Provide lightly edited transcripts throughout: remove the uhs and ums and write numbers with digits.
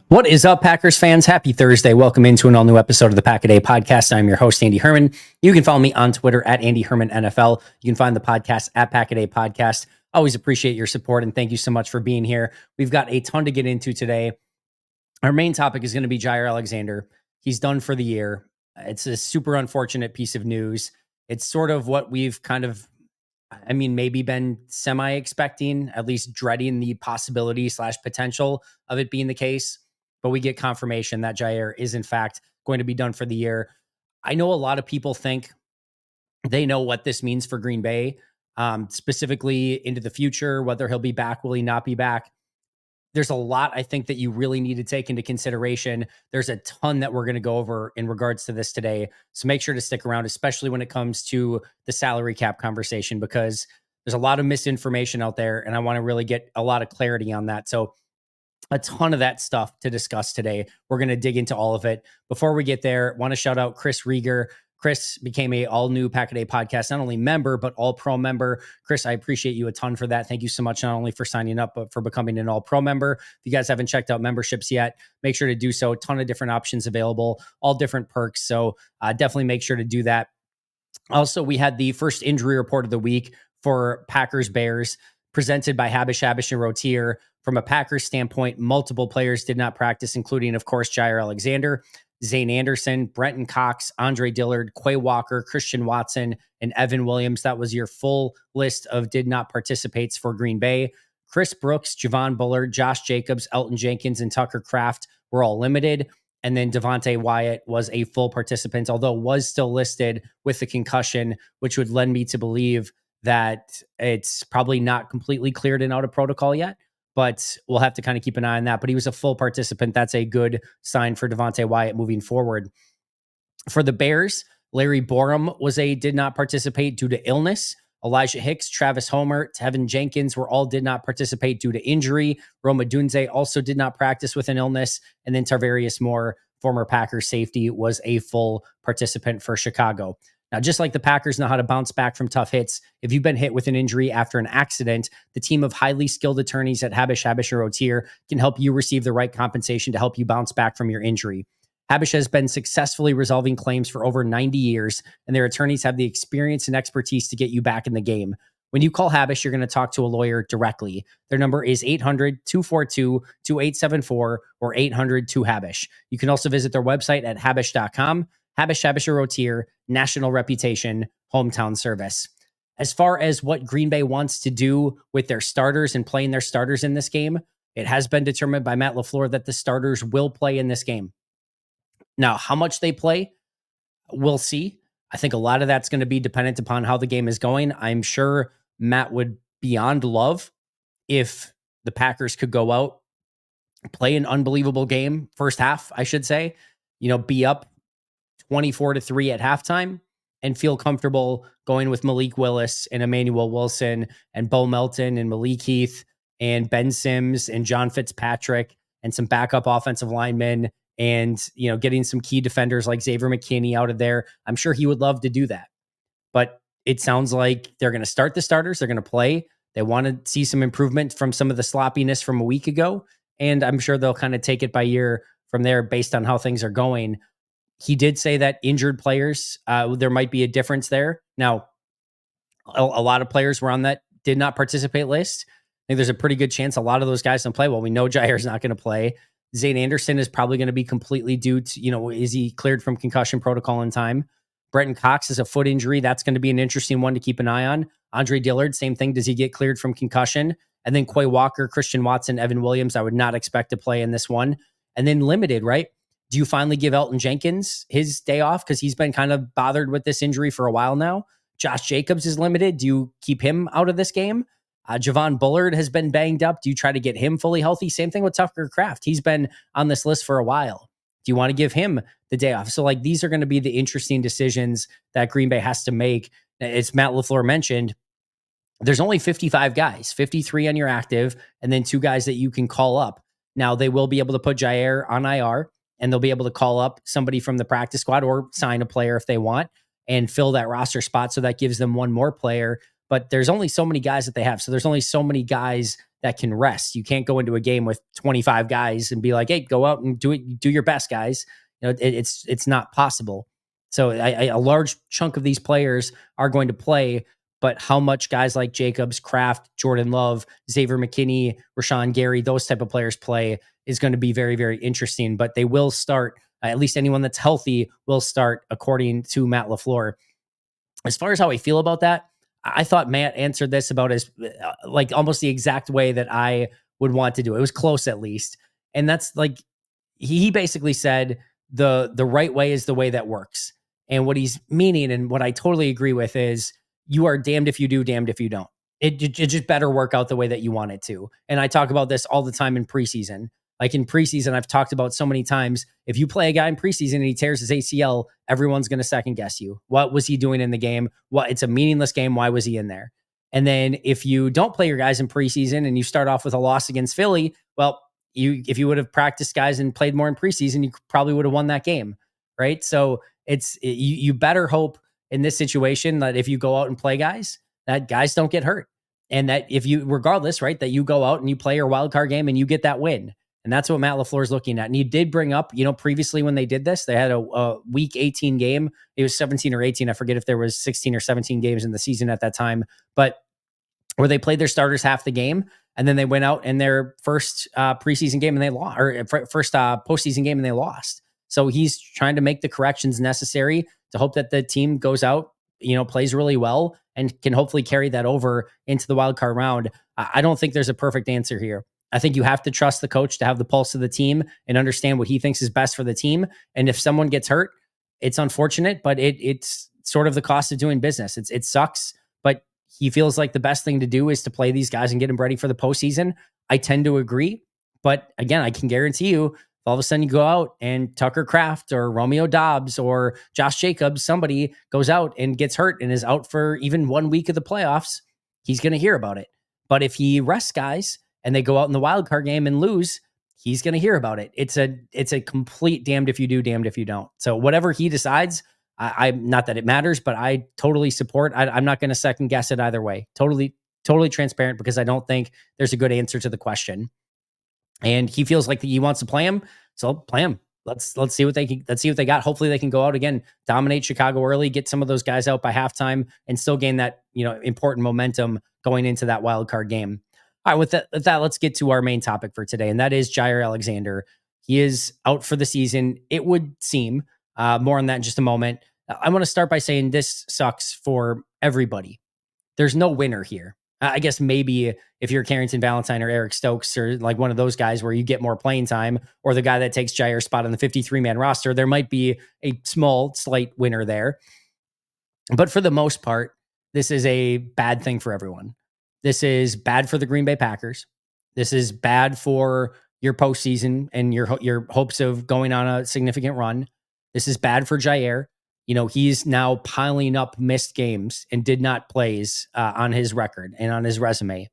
What is up, Packers fans? Happy Thursday. Welcome into an all-new episode of the Pack a Day podcast. I'm your host, Andy Herman. You can follow me on Twitter at Andy Herman NFL. You can find the podcast at Pack a Day Podcast. Always appreciate your support, and thank you so much for being here. We've got a ton to get into today. Our main topic is going to be Jaire Alexander. He's done for the year. It's a super unfortunate piece of news. It's sort of what we've maybe been semi-expecting, at least dreading the possibility / potential of it being the case. But we get confirmation that Jaire is, in fact, going to be done for the year. I know a lot of people think they know what this means for Green Bay, specifically into the future, whether he'll be back, will he not be back? There's a lot, I think, that you really need to take into consideration. There's a ton that we're going to go over in regards to this today. So make sure to stick around, especially when it comes to the salary cap conversation, because there's a lot of misinformation out there, and I want to really get a lot of clarity on that. So a ton of that stuff to discuss today. We're going to dig into all of it. Before we get there, want to shout out Chris Rieger. Chris became a all-new Pack a Day podcast, not only member, but all-pro member. Chris, I appreciate you a ton for that. Thank you so much, not only for signing up, but for becoming an all-pro member. If you guys haven't checked out memberships yet, make sure to do so. A ton of different options available, all different perks. So definitely make sure to do that. Also, we had the first injury report of the week for Packers Bears, presented by Habish and Rotier. From a Packers standpoint, multiple players did not practice, including, of course, Jaire Alexander, Zane Anderson, Brenton Cox, Andre Dillard, Quay Walker, Christian Watson, and Evan Williams. That was your full list of did not participates for Green Bay. Chris Brooks, Javon Bullard, Josh Jacobs, Elton Jenkins, and Tucker Kraft were all limited. And then Devontae Wyatt was a full participant, although was still listed with the concussion, which would lend me to believe that it's probably not completely cleared and out of protocol yet, but we'll have to kind of keep an eye on that. But he was a full participant. That's a good sign for Devontae Wyatt moving forward. For the Bears, Larry Borum did not participate due to illness. Elijah Hicks, Travis Homer, Tevin Jenkins did not participate due to injury. Roma Dunze also did not practice with an illness. And then Tarvarius Moore, former Packers safety, was a full participant for Chicago. Now, just like the Packers know how to bounce back from tough hits, if you've been hit with an injury after an accident, the team of highly skilled attorneys at Habish and Rotier can help you receive the right compensation to help you bounce back from your injury. Habish has been successfully resolving claims for over 90 years, and their attorneys have the experience and expertise to get you back in the game. When you call Habish, you're going to talk to a lawyer directly. Their number is 800-242-2874 or 800-2HABISH. You can also visit their website at habish.com. Habish Rotier, national reputation, hometown service. As far as what Green Bay wants to do with their starters and playing their starters in this game, it has been determined by Matt LaFleur that the starters will play in this game. Now, how much they play, we'll see. I think a lot of that's going to be dependent upon how the game is going. I'm sure Matt would beyond love if the Packers could go out, play an unbelievable game, first half, I should say, be up 24-3 at halftime and feel comfortable going with Malik Willis and Emmanuel Wilson and Bo Melton and Malik Heath and Ben Sims and John Fitzpatrick and some backup offensive linemen and, getting some key defenders like Xavier McKinney out of there. I'm sure he would love to do that. But it sounds like they're going to start the starters. They're going to play. They want to see some improvement from some of the sloppiness from a week ago. And I'm sure they'll kind of take it by year from there based on how things are going. He did say that injured players, there might be a difference there. Now, a lot of players were on that did not participate list. I think there's a pretty good chance a lot of those guys don't play. Well, we know Jaire's not going to play. Zane Anderson is probably going to be completely due to, is he cleared from concussion protocol in time? Brenton Cox is a foot injury. That's going to be an interesting one to keep an eye on. Andre Dillard, same thing. Does he get cleared from concussion? And then Quay Walker, Christian Watson, Evan Williams, I would not expect to play in this one. And then limited, right? Do you finally give Elton Jenkins his day off? Because he's been kind of bothered with this injury for a while now. Josh Jacobs is limited. Do you keep him out of this game? Javon Bullard has been banged up. Do you try to get him fully healthy? Same thing with Tucker Kraft. He's been on this list for a while. Do you want to give him the day off? So these are going to be the interesting decisions that Green Bay has to make. As Matt LaFleur mentioned, there's only 55 guys, 53 on your active, and then 2 guys that you can call up. Now, they will be able to put Jaire on IR, and they'll be able to call up somebody from the practice squad or sign a player if they want and fill that roster spot. So that gives them one more player. But there's only so many guys that they have. So there's only so many guys that can rest. You can't go into a game with 25 guys and be like, hey, go out and do your best, guys. It's not possible. So a large chunk of these players are going to play, but how much guys like Jacobs, Kraft, Jordan Love, Xavier McKinney, Rashawn Gary, those type of players play is going to be very, very interesting. But they will start, at least anyone that's healthy will start, according to Matt LaFleur. As far as how I feel about that, I thought Matt answered this about as like almost the exact way that I would want to do it. It was close at least. And that's like, he basically said the right way is the way that works. And what he's meaning, and what I totally agree with, is you are damned if you do, damned if you don't. It just better work out the way that you want it to. And I talk about this all the time in preseason. Like in preseason, I've talked about so many times, if you play a guy in preseason and he tears his ACL, everyone's going to second guess you. What was he doing in the game? What? It's a meaningless game. Why was he in there? And then if you don't play your guys in preseason and you start off with a loss against Philly, well, if you would have practiced guys and played more in preseason, you probably would have won that game, right? So you better hope in this situation that if you go out and play guys, that guys don't get hurt, and that if you, regardless, right, that you go out and you play your wild card game and you get that win. And that's what Matt LaFleur is looking at. And he did bring up, previously when they did this, they had a week 18 game. It was 17 or 18. I forget if there was 16 or 17 games in the season at that time, but where they played their starters half the game, and then they went out in their first preseason game and they lost, or first postseason game and they lost. So he's trying to make the corrections necessary to hope that the team goes out, plays really well, and can hopefully carry that over into the wild card round. I don't think there's a perfect answer here. I think you have to trust the coach to have the pulse of the team and understand what he thinks is best for the team. And if someone gets hurt, it's unfortunate, but it's sort of the cost of doing business. It sucks, but he feels like the best thing to do is to play these guys and get them ready for the postseason. I tend to agree. But again, I can guarantee you, if all of a sudden you go out and Tucker Kraft or Romeo Dobbs or Josh Jacobs, somebody goes out and gets hurt and is out for even 1 week of the playoffs, he's going to hear about it. But if he rests guys and they go out in the wild card game and lose, he's going to hear about it. It's a complete damned if you do, damned if you don't. So whatever he decides, I'm not that it matters, but I totally support. I'm not going to second guess it either way. Totally transparent, because I don't think there's a good answer to the question. And he feels like he wants to play him, so play him. Let's see what they got. Hopefully they can go out again, dominate Chicago early, get some of those guys out by halftime, and still gain that important momentum going into that wild card game. All right, with that, let's get to our main topic for today, and that is Jaire Alexander. He is out for the season, it would seem. More on that in just a moment. I want to start by saying this sucks for everybody. There's no winner here. I guess maybe if you're Carrington Valentine or Eric Stokes or like one of those guys where you get more playing time, or the guy that takes Jaire's spot on the 53-man roster, there might be a slight winner there. But for the most part, this is a bad thing for everyone. This is bad for the Green Bay Packers. This is bad for your postseason and your hopes of going on a significant run. This is bad for Jaire. He's now piling up missed games and did not plays on his record and on his resume.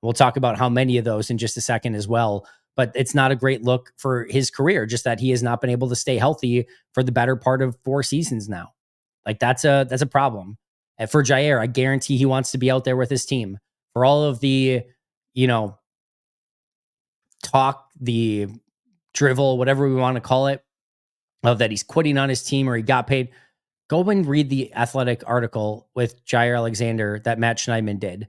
We'll talk about how many of those in just a second as well. But it's not a great look for his career, just that he has not been able to stay healthy for the better part of 4 seasons now. Like that's a problem. And for Jaire, I guarantee he wants to be out there with his team. For all of the, talk, the drivel, whatever we want to call it, of that he's quitting on his team or he got paid, go and read the Athletic article with Jaire Alexander that Matt Schneidman did.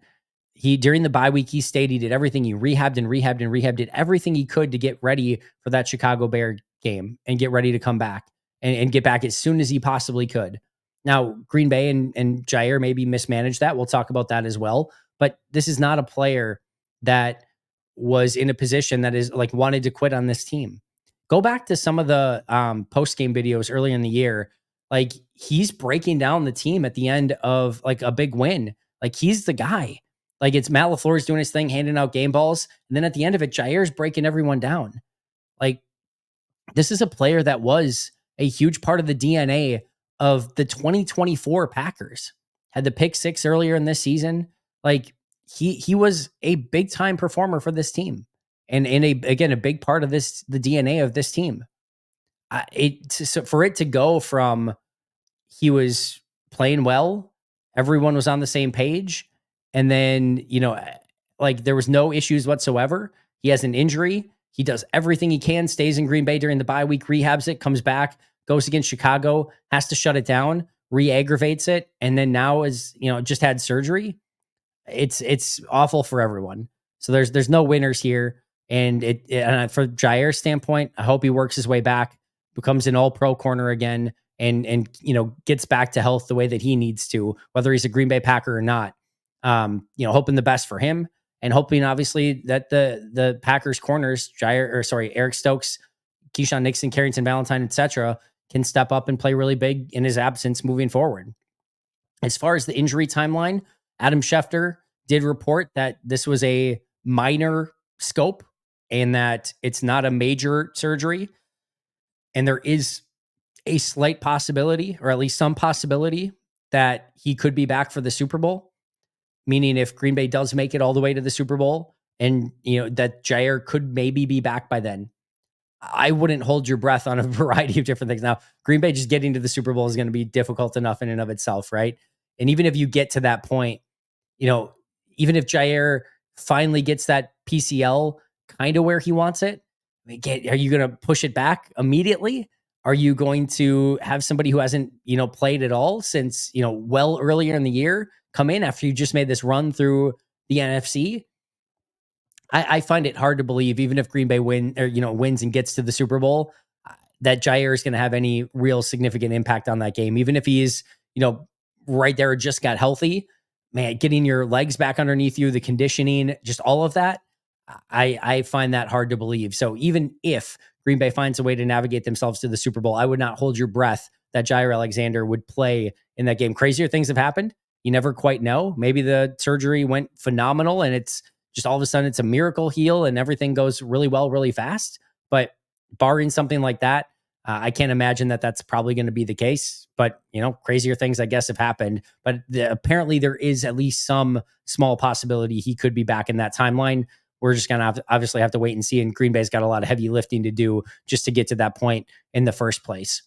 During the bye week, he stayed, he did everything. He rehabbed, did everything he could to get ready for that Chicago Bear game and get ready to come back and get back as soon as he possibly could. Now, Green Bay and Jaire maybe mismanaged that. We'll talk about that as well. But this is not a player that was in a position that is like wanted to quit on this team. Go back to some of the post-game videos early in the year. Like, he's breaking down the team at the end of like a big win. Like, he's the guy. Like, it's Matt LaFleur's doing his thing, handing out game balls. And then at the end of it, Jaire's breaking everyone down. Like, this is a player that was a huge part of the DNA of the 2024 Packers. Had the pick 6 earlier in this season. Like, he was a big time performer for this team. And a big part of the DNA of this team. So for it to go from he was playing well, everyone was on the same page, and then Like there was no issues whatsoever. He has an injury. He does everything he can, stays in Green Bay during the bye week, rehabs it, comes back, goes against Chicago, has to shut it down, re-aggravates it, and then now is, just had surgery. It's awful for everyone. So there's no winners here. And for Jaire's standpoint, I hope he works his way back, becomes an all-pro corner again, and gets back to health the way that he needs to, whether he's a Green Bay Packer or not. Hoping the best for him, and hoping obviously that the Packers corners, Eric Stokes, Keyshawn Nixon, Carrington Valentine, etc., can step up and play really big in his absence moving forward. As far as the injury timeline, Adam Schefter did report that this was a minor scope and that it's not a major surgery. And there is a slight possibility, or at least some possibility, that he could be back for the Super Bowl. Meaning if Green Bay does make it all the way to the Super Bowl and, that Jaire could maybe be back by then. I wouldn't hold your breath on a variety of different things. Now, Green Bay just getting to the Super Bowl is going to be difficult enough in and of itself, right? And even if you get to that point, even if Jaire finally gets that PCL kind of where he wants it, are you going to push it back immediately? Are you going to have somebody who hasn't, played at all since, well earlier in the year come in after you just made this run through the NFC? I find it hard to believe, even if Green Bay wins and gets to the Super Bowl, that Jaire is going to have any real significant impact on that game. Even if he's, right there, just got healthy, man, getting your legs back underneath you, the conditioning, just all of that, I find that hard to believe. So even if Green Bay finds a way to navigate themselves to the Super Bowl, I would not hold your breath that Jaire Alexander would play in that game. Crazier things have happened. You never quite know. Maybe the surgery went phenomenal and it's just all of a sudden it's a miracle heal and everything goes really well, really fast. But barring something like that, I can't imagine that that's probably going to be the case. But, crazier things, I guess, have happened. But apparently there is at least some small possibility he could be back in that timeline. We're just going to obviously have to wait and see. And Green Bay's got a lot of heavy lifting to do just to get to that point in the first place.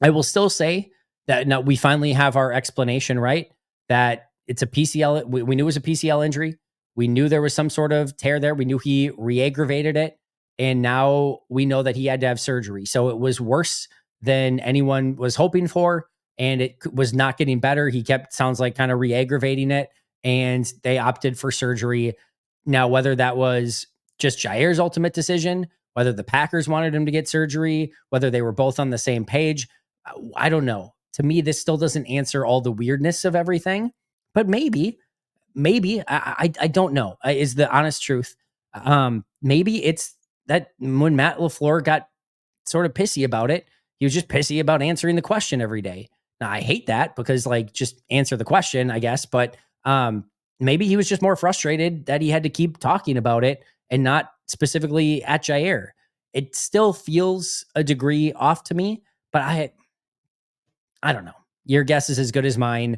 I will still say that now we finally have our explanation, right? That it's a PCL. We knew it was a PCL injury. We knew there was some sort of tear there. We knew he re-aggravated it. And now we know that he had to have surgery. So it was worse than anyone was hoping for. And it was not getting better. He sounds like kind of re-aggravating it. And they opted for surgery. Now, whether that was just Jaire's ultimate decision, whether the Packers wanted him to get surgery, whether they were both on the same page, I don't know. To me, this still doesn't answer all the weirdness of everything. But maybe, I don't know, is the honest truth. Maybe it's that when Matt LaFleur got sort of pissy about it, he was just pissy about answering the question every day. Now, I hate that because, just answer the question, I guess. But maybe he was just more frustrated that he had to keep talking about it and not specifically at Jaire. It still feels a degree off to me, but I don't know. Your guess is as good as mine.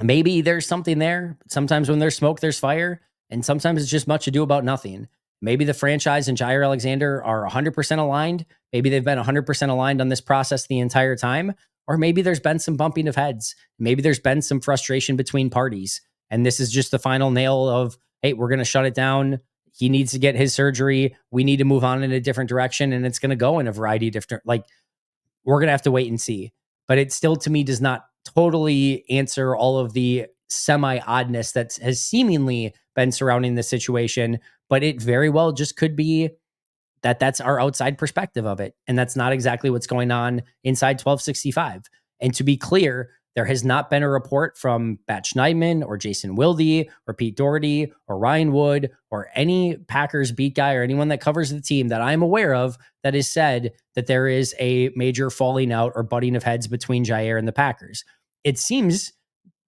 Maybe there's something there. Sometimes when there's smoke, there's fire. And sometimes it's just much ado about nothing. Maybe the franchise and Jaire Alexander are 100% aligned. Maybe they've been 100% aligned on this process the entire time. Or maybe there's been some bumping of heads. Maybe there's been some frustration between parties. And this is just the final nail of, hey, we're going to shut it down. He needs to get his surgery. We need to move on in a different direction. And it's going to go in a variety of different, we're going to have to wait and see. But it still, to me, does not totally answer all of the semi-oddness that has seemingly been surrounding the situation. But it very well just could be that that's our outside perspective of it. And that's not exactly what's going on inside 1265. And to be clear, there has not been a report from Bat Schneidman or Jason Wilde or Pete Doherty or Ryan Wood or any Packers beat guy or anyone that covers the team that I'm aware of that has said that there is a major falling out or butting of heads between Jaire and the Packers. It seems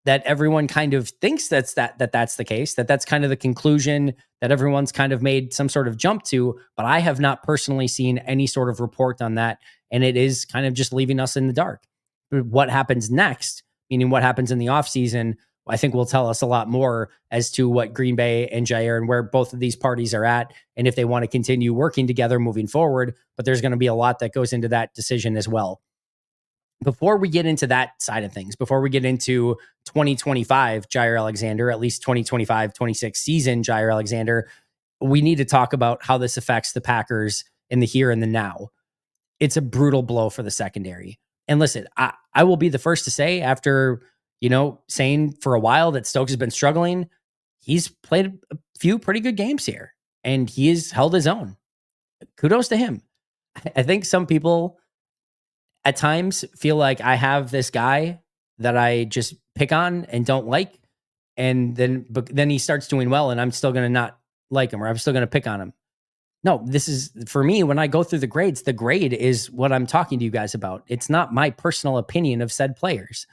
that everyone kind of thinks that's the case, that's kind of the conclusion that everyone's kind of made some sort of jump to, but I have not personally seen any sort of report on that. And it is kind of just leaving us in the dark. What happens next, meaning what happens in the offseason, I think will tell us a lot more as to what Green Bay and Jaire and where both of these parties are at, and if they want to continue working together moving forward. But there's going to be a lot that goes into that decision as well. before we get into that side of things, before we get into 2025 Jaire Alexander, at least 2025-26 season Jaire Alexander, we need to talk about how this affects the Packers in the here and the now. It's a brutal blow for the secondary. And listen, I will be the first to say, after, saying for a while that Stokes has been struggling, he's played a few pretty good games here and he has held his own. Kudos to him. I think some people at times feel like I have this guy that I just pick on and don't like. And then he starts doing well and I'm still going to not like him, or I'm still going to pick on him. No, this is, for me, when I go through the grades, the grade is what I'm talking to you guys about. It's not my personal opinion of said players.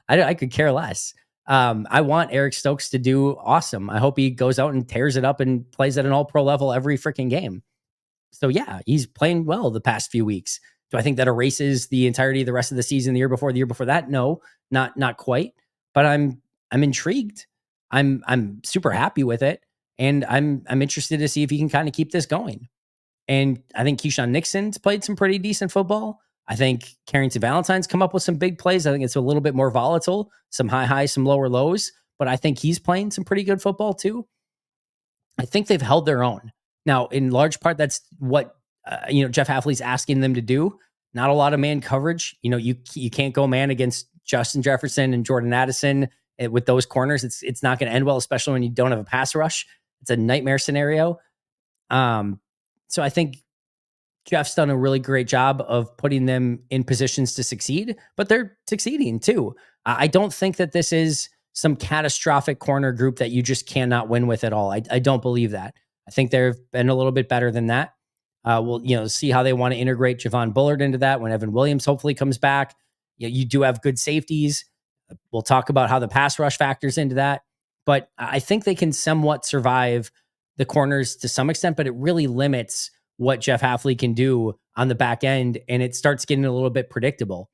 I could care less. I want Eric Stokes to do awesome. I hope he goes out and tears it up and plays at an all-pro level every freaking game. So yeah, he's playing well the past few weeks. Do I think that erases the entirety of the rest of the season, the year before that? No, not quite. But I'm intrigued. I'm super happy with it. And I'm interested to see if he can kind of keep this going. And I think Keyshawn Nixon's played some pretty decent football. I think Carrington Valentine's come up with some big plays. I think it's a little bit more volatile, some high highs, some lower lows, but I think he's playing some pretty good football too. I think they've held their own. Now, in large part, that's what Jeff Hafley's asking them to do. Not a lot of man coverage. You can't go man against Justin Jefferson and Jordan Addison with those corners. It's not going to end well, especially when you don't have a pass rush. It's a nightmare scenario. So I think Jeff's done a really great job of putting them in positions to succeed, but they're succeeding too. I don't think that this is some catastrophic corner group that you just cannot win with at all. I don't believe that. I think they've been a little bit better than that. We'll see how they want to integrate Javon Bullard into that when Evan Williams hopefully comes back. You do have good safeties. We'll talk about how the pass rush factors into that. But I think they can somewhat survive the corners to some extent, but it really limits what Jeff Hafley can do on the back end, and it starts getting a little bit predictable.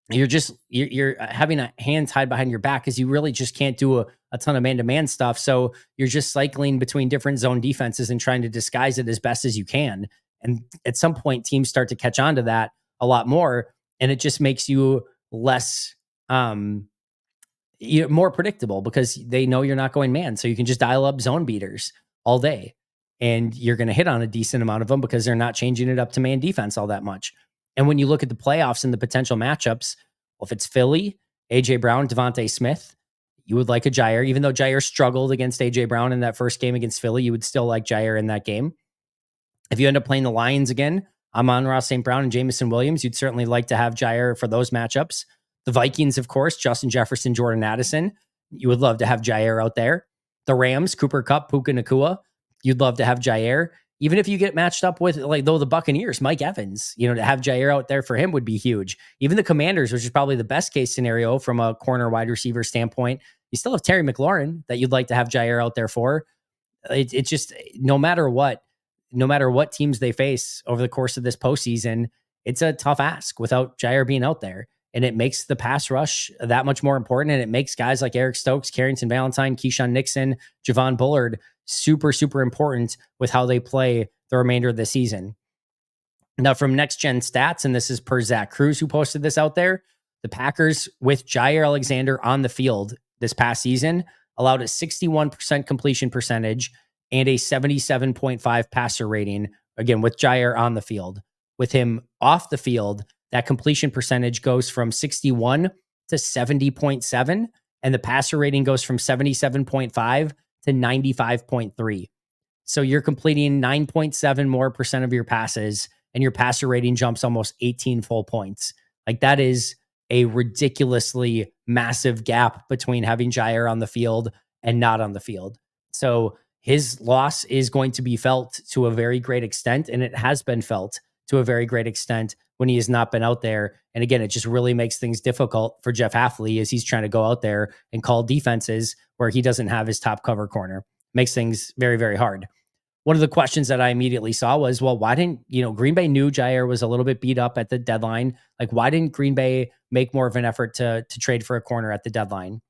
You're having a hand tied behind your back because you really just can't do a ton of man-to-man stuff. So you're just cycling between different zone defenses and trying to disguise it as best as you can. And at some point, teams start to catch on to that a lot more, and it just makes you less more predictable because they know you're not going man. So you can just dial up zone beaters all day and you're going to hit on a decent amount of them because they're not changing it up to man defense all that much. And when you look at the playoffs and the potential matchups, well, if it's Philly, A.J. Brown, Devontae Smith, you would like a Jaire. Even though Jaire struggled against A.J. Brown in that first game against Philly, you would still like Jaire in that game. If you end up playing the Lions again, Amon-Ra St. Brown and Jameson Williams, you'd certainly like to have Jaire for those matchups. The Vikings, of course, Justin Jefferson, Jordan Addison. You would love to have Jaire out there. The Rams, Cooper Kupp, Puka Nacua. You'd love to have Jaire. Even if you get matched up with, the Buccaneers, Mike Evans, to have Jaire out there for him would be huge. Even the Commanders, which is probably the best case scenario from a corner wide receiver standpoint, you still have Terry McLaurin that you'd like to have Jaire out there for. It's just, no matter what teams they face over the course of this postseason, it's a tough ask without Jaire being out there. And it makes the pass rush that much more important. And it makes guys like Eric Stokes, Carrington Valentine, Keyshawn Nixon, Javon Bullard super, super important with how they play the remainder of the season. Now, from Next Gen Stats, and this is per Zach Cruz who posted this out there, the Packers with Jaire Alexander on the field this past season allowed a 61% completion percentage and a 77.5 passer rating, again, with Jaire on the field. With him off the field, that completion percentage goes from 61 to 70.7, and the passer rating goes from 77.5 to 95.3. So you're completing 9.7 more percent of your passes, and your passer rating jumps almost 18 full points. That is a ridiculously massive gap between having Jaire on the field and not on the field. So his loss is going to be felt to a very great extent, and it has been felt to a very great extent when he has not been out there. And again, it just really makes things difficult for Jeff Hafley as he's trying to go out there and call defenses where he doesn't have his top cover corner. Makes things very, very hard. One of the questions that I immediately saw was, well, why didn't, Green Bay knew Jaire was a little bit beat up at the deadline. Why didn't Green Bay make more of an effort to trade for a corner at the deadline?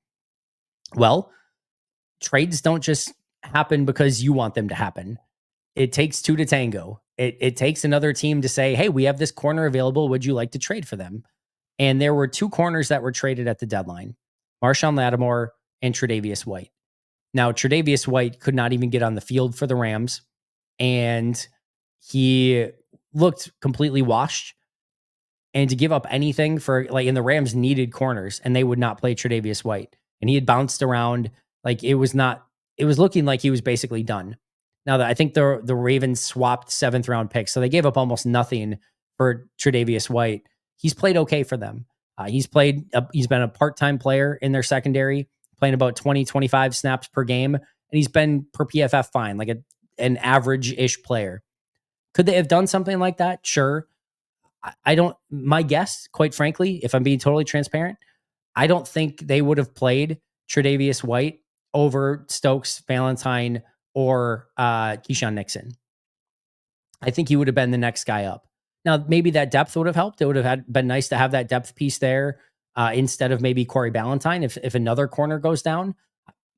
Well, trades don't just happen because you want them to happen. It takes two to tango. It takes another team to say, hey, we have this corner available. Would you like to trade for them? And there were two corners that were traded at the deadline, Marshawn Lattimore and Tre'Davious White. Now, Tre'Davious White could not even get on the field for the Rams, and he looked completely washed. And to give up anything for and the Rams needed corners, and they would not play Tre'Davious White. And he had bounced around. It was looking like he was basically done. Now that I think the Ravens swapped 7th round picks, so they gave up almost nothing for Tre'Davious White. He's played okay for them. He's been a part-time player in their secondary, playing about 20, 25 snaps per game. And he's been per PFF fine, like an average-ish player. Could they have done something like that? Sure. I don't, my guess, quite frankly, if I'm being totally transparent, I don't think they would have played Tre'Davious White over Stokes, Valentine, or Keyshawn Nixon. I think he would have been the next guy up. Now, maybe that depth would have helped. It would have been nice to have that depth piece there instead of maybe Corey Ballantyne if another corner goes down.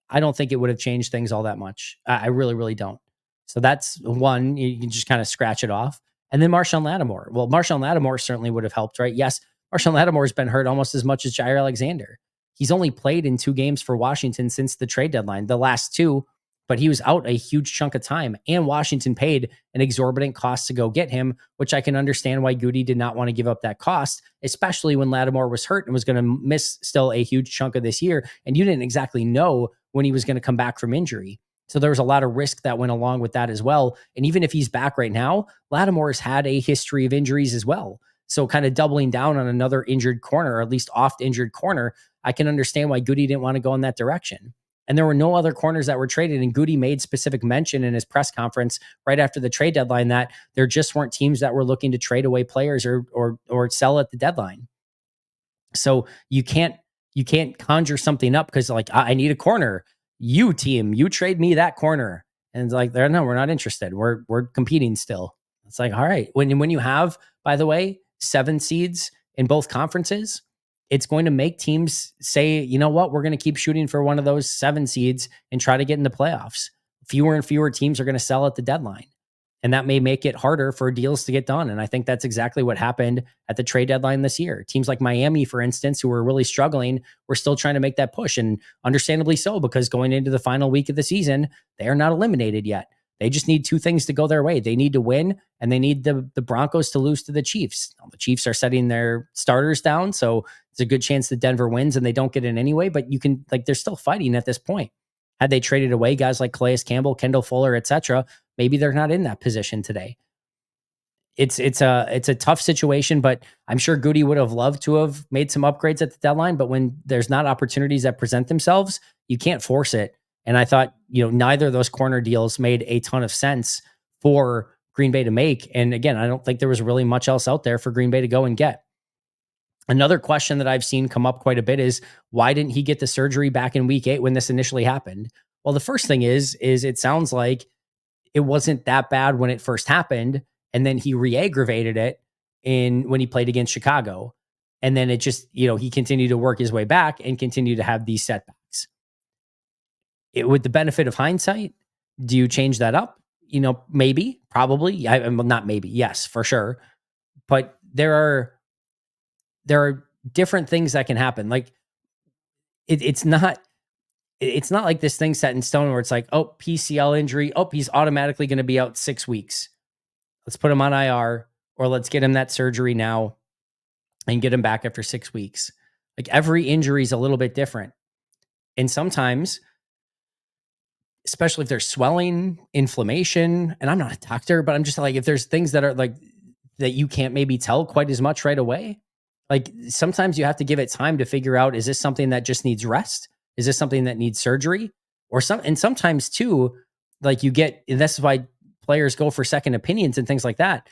I don't think it would have changed things all that much. I really, really don't. So that's one. You can just kind of scratch it off. And then Marshawn Lattimore. Well, Marshawn Lattimore certainly would have helped, right? Yes, Marshawn Lattimore has been hurt almost as much as Jaire Alexander. He's only played in 2 games for Washington since the trade deadline, the last 2, but he was out a huge chunk of time. And Washington paid an exorbitant cost to go get him, which I can understand why Goody did not want to give up that cost, especially when Lattimore was hurt and was going to miss still a huge chunk of this year. And you didn't exactly know when he was going to come back from injury. So there was a lot of risk that went along with that as well. And even if he's back right now, Lattimore's had a history of injuries as well. So kind of doubling down on another injured corner, or at least oft injured corner, I can understand why Goody didn't want to go in that direction. And there were no other corners that were traded. And Goody made specific mention in his press conference right after the trade deadline that there just weren't teams that were looking to trade away players or sell at the deadline. So you can't conjure something up because I need a corner. You team, you trade me that corner. And it's like, no, we're not interested. We're competing still. It's like, all right. When you have, by the way, 7 seeds in both conferences, it's going to make teams say, you know what, we're going to keep shooting for one of those 7 seeds and try to get in the playoffs. Fewer and fewer teams are going to sell at the deadline. And that may make it harder for deals to get done. And I think that's exactly what happened at the trade deadline this year. Teams like Miami, for instance, who were really struggling, were still trying to make that push. And understandably so, because going into the final week of the season, they are not eliminated yet. They just need 2 things to go their way. They need to win, and they need the Broncos to lose to the Chiefs. Now, the Chiefs are setting their starters down, so it's a good chance that Denver wins and they don't get in anyway. But you can, they're still fighting at this point. Had they traded away guys like Calais Campbell, Kendall Fuller, etc., maybe they're not in that position today. It's a tough situation, but I'm sure Goody would have loved to have made some upgrades at the deadline. But when there's not opportunities that present themselves, you can't force it. And I thought, neither of those corner deals made a ton of sense for Green Bay to make. And again, I don't think there was really much else out there for Green Bay to go and get. Another question that I've seen come up quite a bit is, why didn't he get the surgery back in week 8 when this initially happened? Well, the first thing is it sounds like it wasn't that bad when it first happened, and then he re-aggravated it when he played against Chicago. And then it just, he continued to work his way back and continue to have these setbacks. With the benefit of hindsight, do you change that up? Maybe, probably. Not maybe. Yes, for sure. But there are different things that can happen. Like it's not like this thing set in stone where it's like, oh, PCL injury. Oh, he's automatically going to be out 6 weeks. Let's put him on IR, or let's get him that surgery now and get him back after 6 weeks. Like every injury is a little bit different. And sometimes, especially if there's swelling, inflammation, and I'm not a doctor, but I'm just like, if there's things that are like that you can't maybe tell quite as much right away, like sometimes you have to give it time to figure out, is this something that just needs rest? Is this something that needs surgery? And sometimes too, like and this is why players go for second opinions and things like that.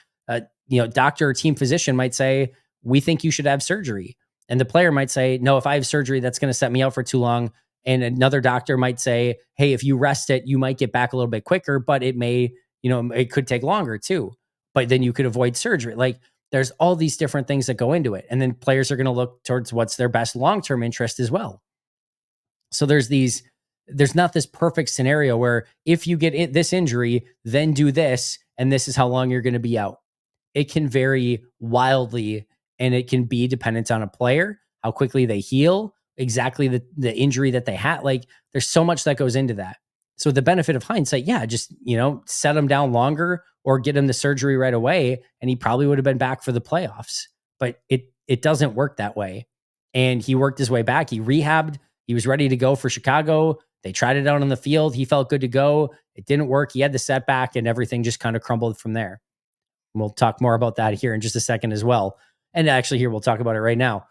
Doctor or team physician might say, we think you should have surgery. And the player might say, no, if I have surgery, that's going to set me out for too long. And another doctor might say, hey, if you rest it, you might get back a little bit quicker, but it may, it could take longer too. But then you could avoid surgery. Like there's all these different things that go into it. And then players are going to look towards what's their best long-term interest as well. So there's not this perfect scenario where if you get this injury, then do this, and this is how long you're going to be out. It can vary wildly. and it can be dependent on a player, how quickly they heal, exactly the injury that they had. Like, there's so much that goes into that. So the benefit of hindsight, yeah, just, set him down longer or get him the surgery right away, and he probably would have been back for the playoffs. But it doesn't work that way. And he worked his way back. He rehabbed. He was ready to go for Chicago. They tried it out on the field. He felt good to go. It didn't work. He had the setback, and everything just kind of crumbled from there. And we'll talk more about that here in just a second as well. And actually, here, we'll talk about it right now.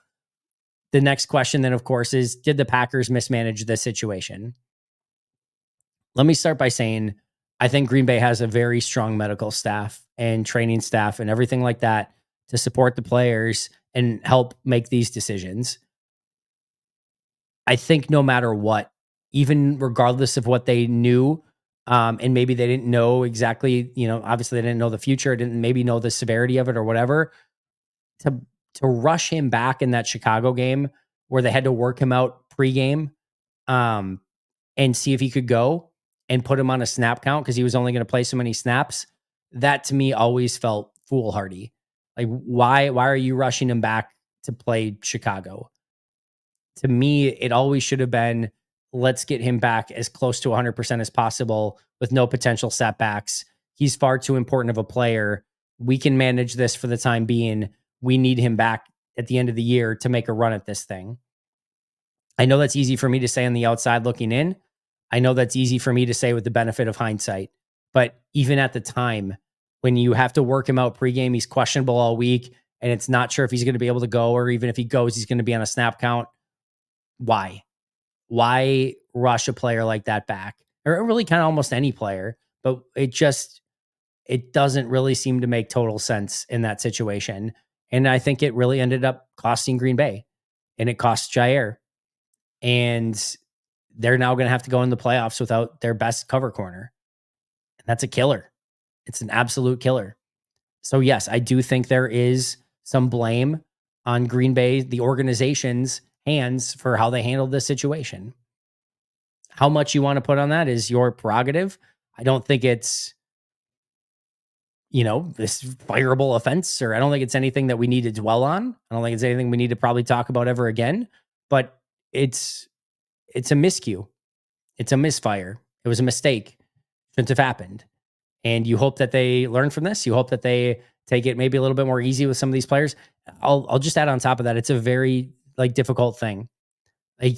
The next question then, of course, is, did the Packers mismanage the situation? Let me start by saying, I think Green Bay has a very strong medical staff and training staff and everything like that to support the players and help make these decisions. I think no matter what, even regardless of what they knew, and maybe they didn't know exactly, obviously they didn't know the future, didn't maybe know the severity of it or whatever, to rush him back in that Chicago game where they had to work him out pregame, and see if he could go and put him on a snap count because he was only going to play so many snaps. That to me always felt foolhardy. Like, why are you rushing him back to play Chicago? To me, it always should have been, let's get him back as close to 100% as possible with no potential setbacks. He's far too important of a player. We can manage this for the time being. We need him back at the end of the year to make a run at this thing. I know that's easy for me to say on the outside looking in. I know that's easy for me to say with the benefit of hindsight. But even at the time, when you have to work him out pregame, he's questionable all week, and it's not sure if he's going to be able to go, or even if he goes, he's going to be on a snap count. Why? Why rush a player like that back? Or really kind of almost any player, but it doesn't really seem to make total sense in that situation. And I think it really ended up costing Green Bay, and it cost Jaire. And they're now going to have to go in the playoffs without their best cover corner. And that's a killer. It's an absolute killer. So yes, I do think there is some blame on Green Bay, the organization's hands, for how they handled this situation. How much you want to put on that is your prerogative. I don't think it's, this fireable offense, or I don't think it's anything that we need to dwell on. I don't think it's anything we need to probably talk about ever again, but it's a miscue. It's a misfire. It was a mistake. Shouldn't have happened. And you hope that they learn from this. You hope that they take it maybe a little bit more easy with some of these players. I'll just add on top of that, it's a very difficult thing. Like,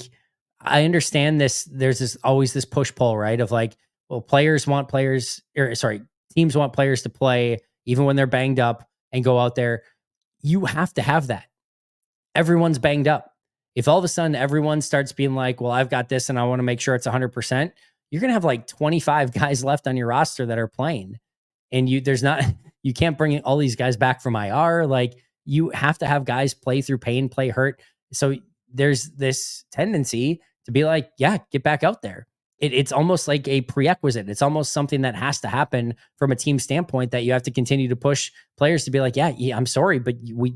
I understand this. There's always this push pull, right? Of like, well, teams want players to play even when they're banged up and go out there. You have to have that. Everyone's banged up. If all of a sudden everyone starts being like, well, I've got this and I want to make sure it's 100%, you're going to have 25 guys left on your roster that are playing. And you can't bring all these guys back from IR. Like, you have to have guys play through pain, play hurt. So there's this tendency to be like, yeah, get back out there. It's almost like a prerequisite. It's almost something that has to happen from a team standpoint, that you have to continue to push players to be like, yeah, I'm sorry, but we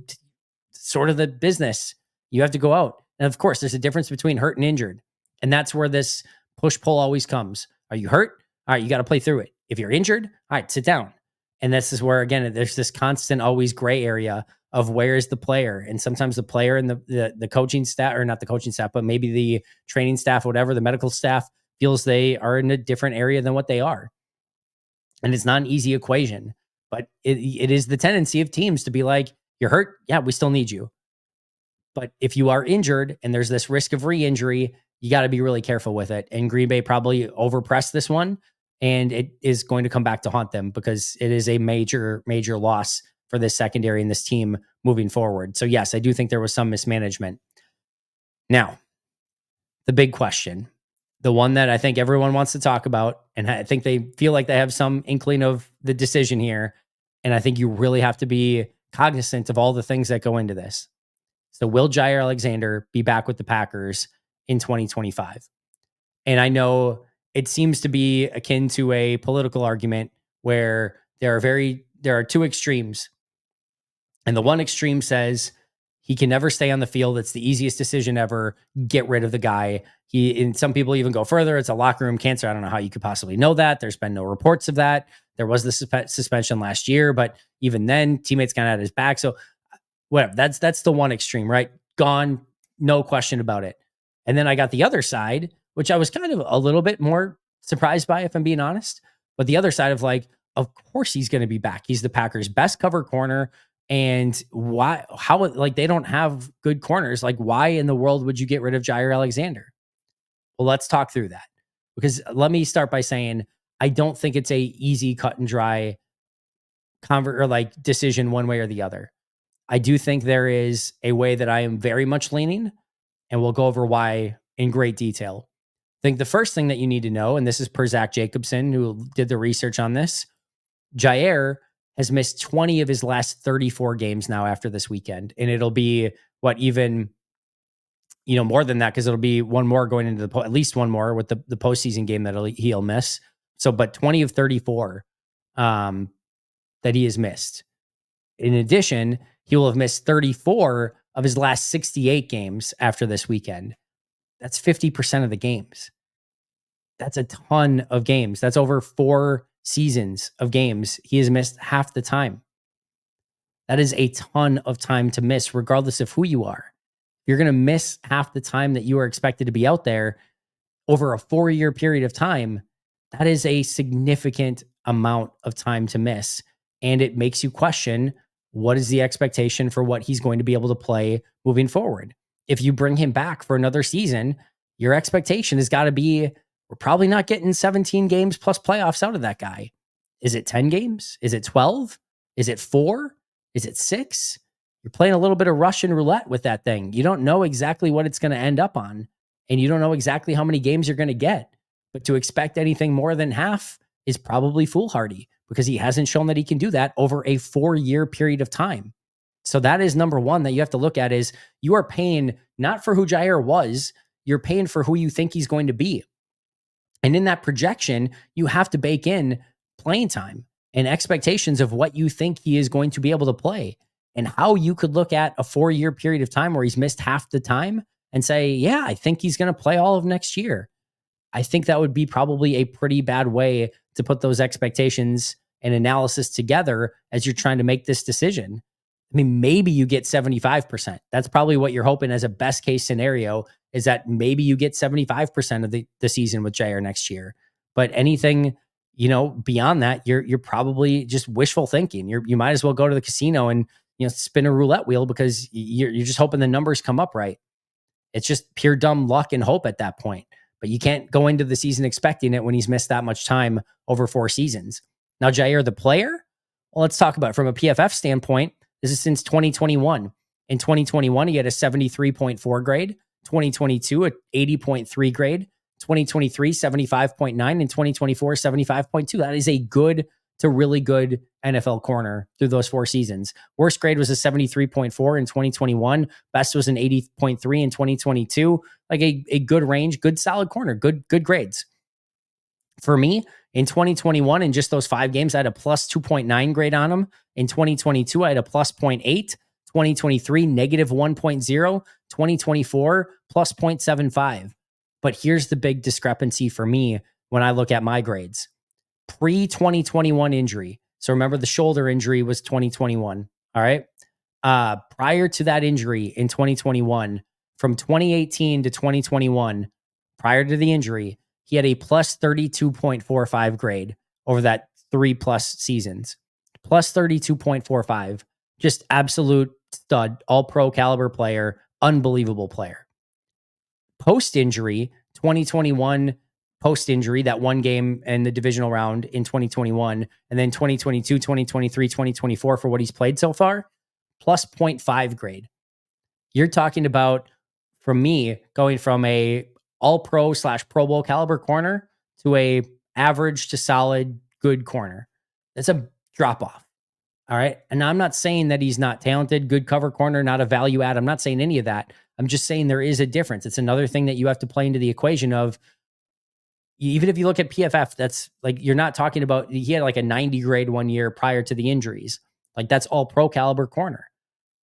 sort of the business. You have to go out. And of course, there's a difference between hurt and injured. And that's where this push-pull always comes. Are you hurt? All right, you got to play through it. If you're injured, all right, sit down. And this is where, again, there's this constant, always gray area of where is the player. And sometimes the player and the coaching staff, or not the coaching staff, but maybe the training staff, whatever, the medical staff, feels they are in a different area than what they are. And it's not an easy equation. But it is the tendency of teams to be like, you're hurt? Yeah, we still need you. But if you are injured and there's this risk of re-injury, you got to be really careful with it. And Green Bay probably overpressed this one, and it is going to come back to haunt them, because it is a major, major loss for this secondary and this team moving forward. So yes, I do think there was some mismanagement. Now, the big question, the one that I think everyone wants to talk about, and I think they feel like they have some inkling of the decision here, and I think you really have to be cognizant of all the things that go into this. So will Jaire Alexander be back with the Packers in 2025? And I know it seems to be akin to a political argument where there are two extremes. And the one extreme says he can never stay on the field. It's the easiest decision ever. Get rid of the guy. And some people even go further. It's a locker room cancer. I don't know how you could possibly know that. There's been no reports of that. There was the suspension last year, but even then, teammates kind of had his back. So Whatever. That's the one extreme, right? Gone, no question about it. And then I got the other side, which I was kind of a little bit more surprised by, if I'm being honest. But the other side of like, of course he's going to be back. He's the Packers' best cover corner. And why, how, like, they don't have good corners. Like, why in the world would you get rid of Jaire Alexander? Well, let's talk through that. Because let me start by saying, I don't think it's a easy cut and dry convert or like decision one way or the other. I do think there is a way that I am very much leaning, and we'll go over why in great detail. I think the first thing that you need to know, and this is per Zach Jacobson, who did the research on this, Jaire has missed 20 of his last 34 games now after this weekend. And it'll be what, even, more than that, because it'll be one more going into at least one more with the postseason game that he'll miss. So, but 20 of 34 that he has missed. In addition, he will have missed 34 of his last 68 games after this weekend. That's 50% of the games. That's a ton of games. That's over 4 seasons of games. He has missed half the time. That is a ton of time to miss, regardless of who you are. You're going to miss half the time that you are expected to be out there over a 4-year period of time. That is a significant amount of time to miss. And it makes you question, what is the expectation for what he's going to be able to play moving forward? If you bring him back for another season, your expectation has got to be, we're probably not getting 17 games plus playoffs out of that guy. Is it 10 games? Is it 12? Is it 4? Is it 6? You're playing a little bit of Russian roulette with that thing. You don't know exactly what it's going to end up on, and you don't know exactly how many games you're going to get. But to expect anything more than half is probably foolhardy, because he hasn't shown that he can do that over a 4-year period of time. So that is number one that you have to look at, is you are paying not for who Jaire was, you're paying for who you think he's going to be. And in that projection, you have to bake in playing time and expectations of what you think he is going to be able to play, and how you could look at a 4-year period of time where he's missed half the time and say, yeah, I think he's going to play all of next year. I think that would be probably a pretty bad way to put those expectations and analysis together as you're trying to make this decision. I mean, maybe you get 75%. That's probably what you're hoping as a best case scenario, is that maybe you get 75% of the season with Jaire next year. But anything, beyond that, you're probably just wishful thinking. You might as well go to the casino and, spin a roulette wheel, because you're just hoping the numbers come up right. It's just pure dumb luck and hope at that point. But you can't go into the season expecting it when he's missed that much time over 4 seasons. Now, Jaire, the player, well, let's talk about it from a PFF standpoint. This is since 2021. In 2021, he had a 73.4 grade. 2022, a 80.3 grade. 2023, 75.9. And 2024, 75.2. That is a good to really good NFL corner through those 4 seasons. Worst grade was a 73.4 in 2021. Best was an 80.3 in 2022. Like a good range, good solid corner, good grades. For me, in 2021, in just those 5 games, I had a plus 2.9 grade on him. In 2022, I had a plus 0.8. 2023, negative 1.0. 2024, plus 0.75. But here's the big discrepancy for me when I look at my grades. Pre-2021 injury. So remember, the shoulder injury was 2021. All right. Prior to that injury in 2021, from 2018 to 2021, prior to the injury, he had a plus 32.45 grade over that 3+ seasons. Plus 32.45. Just absolute stud, all pro caliber player, unbelievable player. Post-injury, 2021 post-injury, that one game in the divisional round in 2021, and then 2022, 2023, 2024 for what he's played so far, plus 0.5 grade. You're talking about, from me, going from a all-pro / Pro Bowl caliber corner to a average to solid good corner. That's a drop-off. All right. And I'm not saying that he's not talented, good cover corner, not a value add. I'm not saying any of that. I'm just saying there is a difference. It's another thing that you have to play into the equation of, even if you look at PFF, that's like, you're not talking about, he had like a 90 grade one year prior to the injuries. Like, that's all pro caliber corner.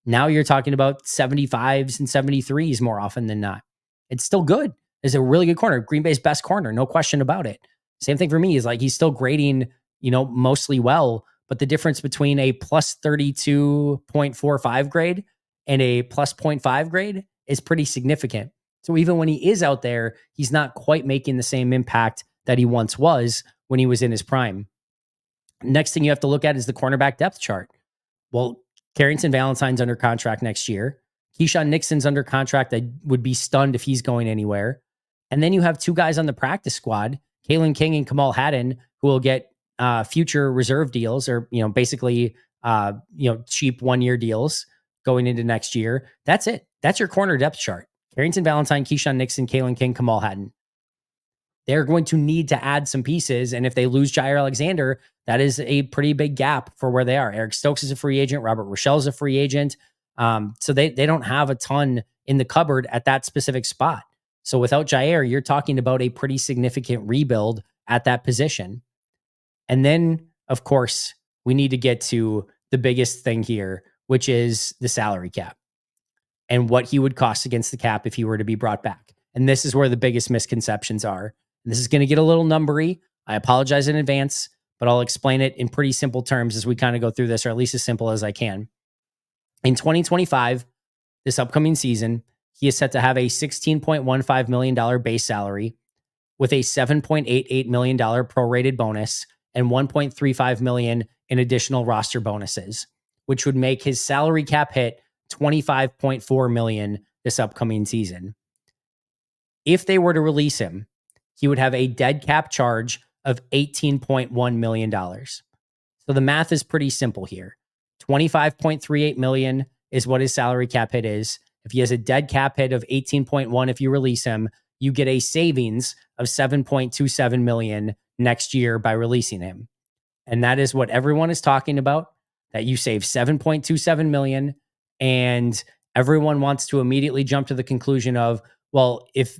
Now you're talking about 75s and 73s more often than not. It's still good. It's a really good corner. Green Bay's best corner, no question about it. Same thing for me, is like, he's still grading, mostly well, but the difference between a plus 32.45 grade and a plus zero point 0.5 grade is pretty significant. So even when he is out there, he's not quite making the same impact that he once was when he was in his prime. Next thing you have to look at is the cornerback depth chart. Well, Carrington Valentine's under contract next year. Keyshawn Nixon's under contract. I would be stunned if he's going anywhere. And then you have two guys on the practice squad, Kalen King and Kamal Haddon, who will get future reserve deals, or basically cheap 1-year deals going into next year. That's it. That's your corner depth chart. Carrington Valentine, Keyshawn Nixon, Kalen King, Kamal Haddon. They're going to need to add some pieces. And if they lose Jaire Alexander, that is a pretty big gap for where they are. Eric Stokes is a free agent. Robert Rochelle is a free agent. So they don't have a ton in the cupboard at that specific spot. So without Jaire, you're talking about a pretty significant rebuild at that position. And then, of course, we need to get to the biggest thing here, which is the salary cap and what he would cost against the cap if he were to be brought back. And this is where the biggest misconceptions are. And this is going to get a little numbery. I apologize in advance, but I'll explain it in pretty simple terms as we kind of go through this, or at least as simple as I can. In 2025, this upcoming season, he is set to have a $16.15 million base salary with a $7.88 million prorated bonus and $1.35 million in additional roster bonuses, which would make his salary cap hit $25.4 million this upcoming season. If they were to release him, he would have a dead cap charge of $18.1 million. So the math is pretty simple here. $25.38 million is what his salary cap hit is. If he has a dead cap hit of 18.1, if you release him, you get a savings of $7.27 million next year by releasing him. And that is what everyone is talking about, that you save $7.27 million. And everyone wants to immediately jump to the conclusion of, well, if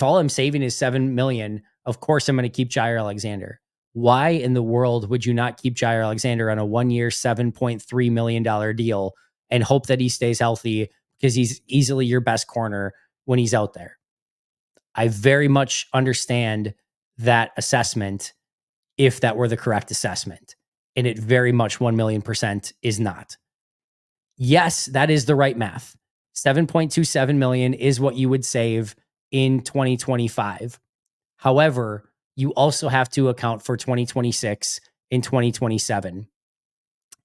all I'm saving is $7 million, of course I'm going to keep Jaire Alexander. Why in the world would you not keep Jaire Alexander on a 1-year, $7.3 million deal and hope that he stays healthy, because he's easily your best corner when he's out there? I very much understand that assessment if that were the correct assessment. And it very much 1,000,000% is not. Yes, that is the right math. $7.27 million is what you would save in 2025. However, you also have to account for 2026 and 2027.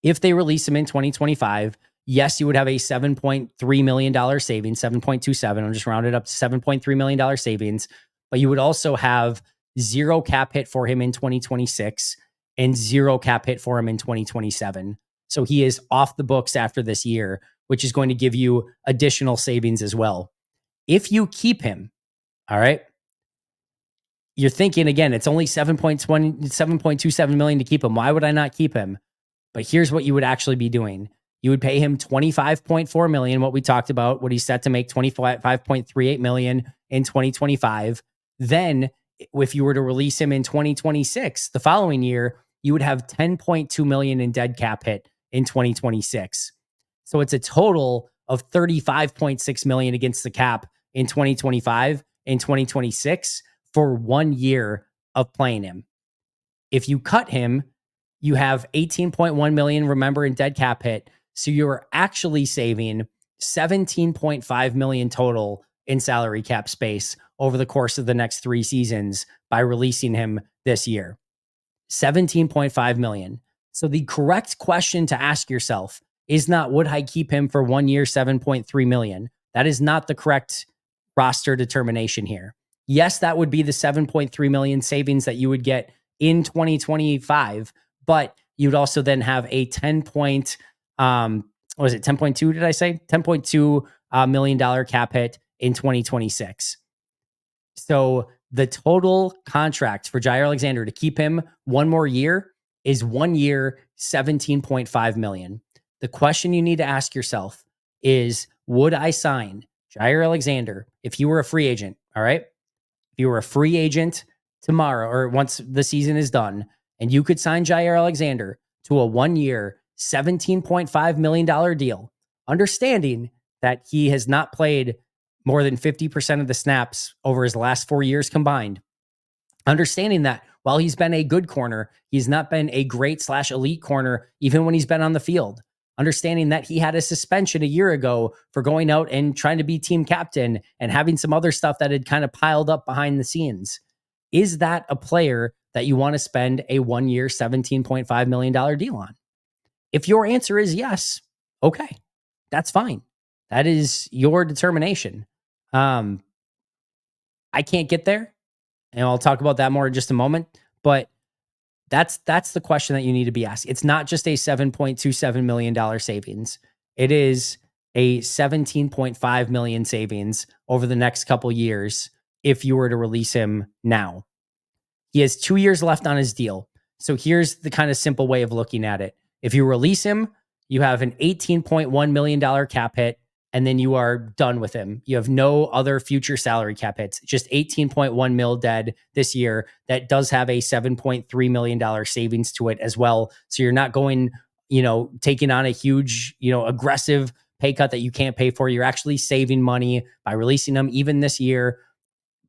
If they release him in 2025, yes, you would have a $7.3 million savings, 7.27. I'll just round it up to $7.3 million savings, but you would also have zero cap hit for him in 2026 and zero cap hit for him in 2027. So he is off the books after this year, which is going to give you additional savings as well. If you keep him, all right, you're thinking, again, it's only $7.27 million to keep him. Why would I not keep him? But here's what you would actually be doing. You would pay him $25.4 million, what we talked about, what he's set to make $25.38 million in 2025. Then if you were to release him in 2026, the following year, you would have $10.2 million in dead cap hit in 2026. So it's a total of $35.6 million against the cap in 2025 and 2026 for 1 year of playing him. If you cut him, you have $18.1 million, remember, in dead cap hit. So you're actually saving $17.5 million total in salary cap space over the course of the next 3 seasons by releasing him this year. $17.5 million. So the correct question to ask yourself is not, would I keep him for 1 year, $7.3 million? That is not the correct roster determination here. Yes, that would be the $7.3 million savings that you would get in 2025, but you'd also then have a 10.2, did I say? $10.2 million cap hit in 2026. So the total contract for Jaire Alexander to keep him 1 more year is 1 year, $17.5 million. The question you need to ask yourself is, would I sign Jaire Alexander if you were a free agent? All right. If you were a free agent tomorrow, or once the season is done, and you could sign Jaire Alexander to a 1 year, $17.5 million deal, understanding that he has not played more than 50% of the snaps over his last 4 years combined, understanding that while he's been a good corner, he's not been a great / elite corner, even when he's been on the field. understanding that he had a suspension a year ago for going out and trying to be team captain and having some other stuff that had kind of piled up behind the scenes. Is that a player that you want to spend a 1 year, $17.5 million deal on? If your answer is yes, okay, that's fine. That is your determination. I can't get there, and I'll talk about that more in just a moment, but that's the question that you need to be asked. It's not just a $7.27 million savings. It is a 17.5 million savings over the next couple years if you were to release him now. He has 2 years left on his deal. So here's the kind of simple way of looking at it. If you release him, you have an $18.1 million cap hit, and then you are done with him. You have no other future salary cap hits, just 18.1 mil dead this year. That does have a $7.3 million savings to it as well. So you're not going, taking on a huge, aggressive pay cut that you can't pay for. You're actually saving money by releasing them even this year,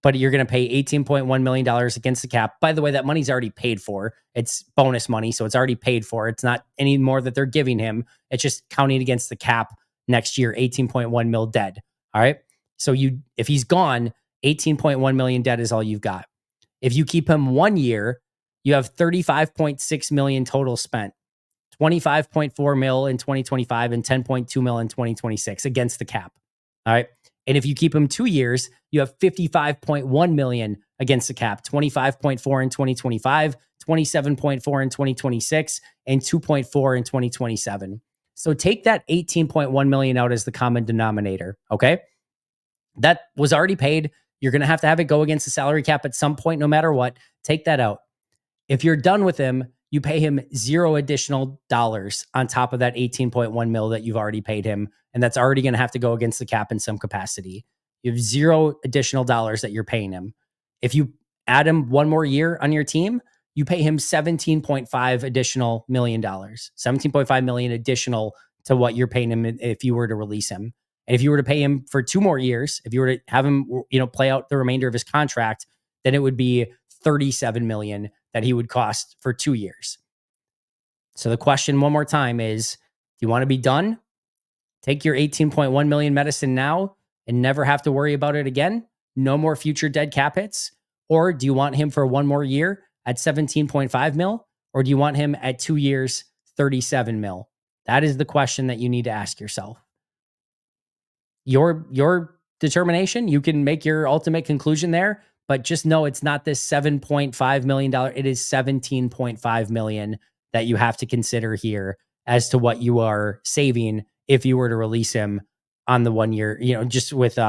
but you're going to pay $18.1 million against the cap. By the way, that money's already paid for. It's bonus money, so it's already paid for. It's not any more that they're giving him. It's just counting against the cap next year, 18.1 mil dead. All right. So if he's gone, 18.1 million dead is all you've got. If you keep him 1 year, you have 35.6 million total spent, 25.4 mil in 2025 and 10.2 mil in 2026 against the cap. All right. And if you keep him 2 years, you have 55.1 million against the cap, 25.4 in 2025, 27.4 in 2026, and 2.4 in 2027. So take that 18.1 million out as the common denominator. Okay. That was already paid. You're going to have it go against the salary cap at some point, no matter what. Take that out. If you're done with him, you pay him $0 additional dollars on top of that 18.1 mil that you've already paid him. And that's already going to have to go against the cap in some capacity. You have $0 additional dollars that you're paying him. If you add him one more year on your team, you pay him $17.5 additional million, 17.5 million additional to what you're paying him if you were to release him. And if you were to pay him for 2 more years, if you were to have him, play out the remainder of his contract, then it would be 37 million that he would cost for 2 years. So the question one more time is, do you want to be done? Take your 18.1 million medicine now and never have to worry about it again? No more future dead cap hits? Or do you want him for 1 more year at 17.5 mil? Or do you want him at 2 years, 37 mil? That is the question that you need to ask yourself. Your determination, you can make your ultimate conclusion there, but just know it's not this $7.5 million. It is $17.5 million that you have to consider here as to what you are saving if you were to release him on the 1 year, just with,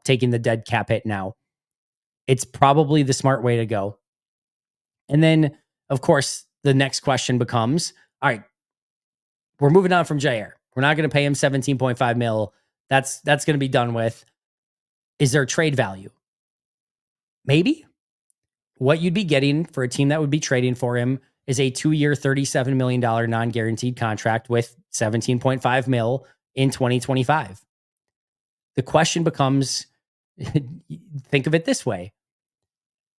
taking the dead cap hit now. It's probably the smart way to go. And then, of course, the next question becomes, all right, we're moving on from Jaire. We're not going to pay him 17.5 mil. That's going to be done with. Is there trade value? Maybe. What you'd be getting for a team that would be trading for him is a 2 year, $37 million non-guaranteed contract with 17.5 mil in 2025. The question becomes, think of it this way.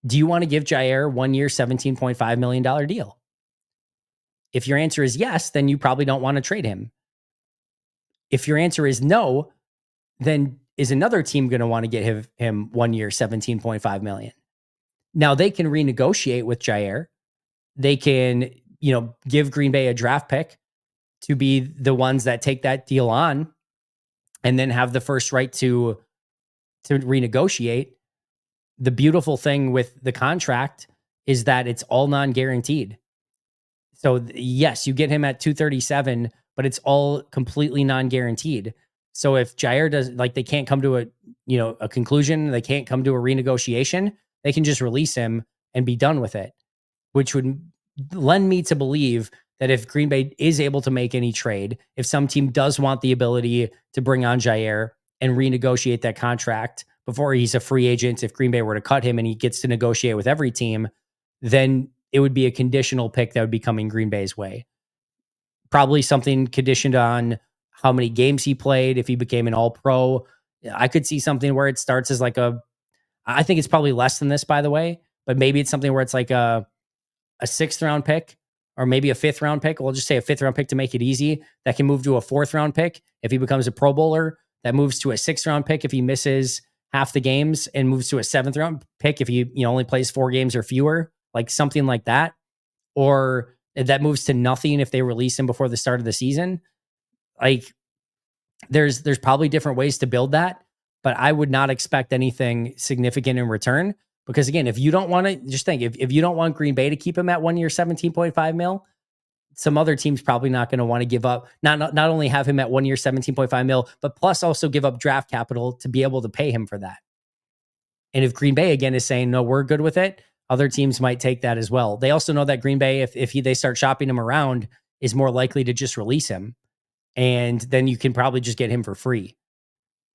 Do you want to give Jaire 1 year, $17.5 million deal? If your answer is yes, then you probably don't want to trade him. If your answer is no, then is another team going to want to get him 1 year, $17.5 million? Now they can renegotiate with Jaire. They can, give Green Bay a draft pick to be the ones that take that deal on and then have the first right to renegotiate. The beautiful thing with the contract is that it's all non-guaranteed. So yes, you get him at 237, but it's all completely non-guaranteed. So if Jaire does, they can't come to a conclusion, they can't come to a renegotiation, they can just release him and be done with it, which would lend me to believe that if Green Bay is able to make any trade, if some team does want the ability to bring on Jaire and renegotiate that contract before he's a free agent, if Green Bay were to cut him and he gets to negotiate with every team, then it would be a conditional pick that would be coming Green Bay's way. Probably something conditioned on how many games he played, if he became an all-pro. I could see something where it starts as I think it's probably less than this, by the way, but maybe it's something where it's like a 6th round pick or maybe a 5th round pick. We'll just say a 5th round pick to make it easy. That can move to a 4th round pick if he becomes a Pro Bowler. That moves to a 6th round pick if he misses half the games, and moves to a 7th round pick if he only plays 4 games or fewer, like something like that. Or that moves to nothing if they release him before the start of the season. Like there's probably different ways to build that, but I would not expect anything significant in return. Because again, if you don't want to, just think, if you don't want Green Bay to keep him at 1 year, 17.5 mil, some other team's probably not going to want to give up, not only have him at 1 year, 17.5 mil, but plus also give up draft capital to be able to pay him for that. And if Green Bay again is saying, no, we're good with it, other teams might take that as well. They also know that Green Bay, if they start shopping him around, is more likely to just release him. And then you can probably just get him for free.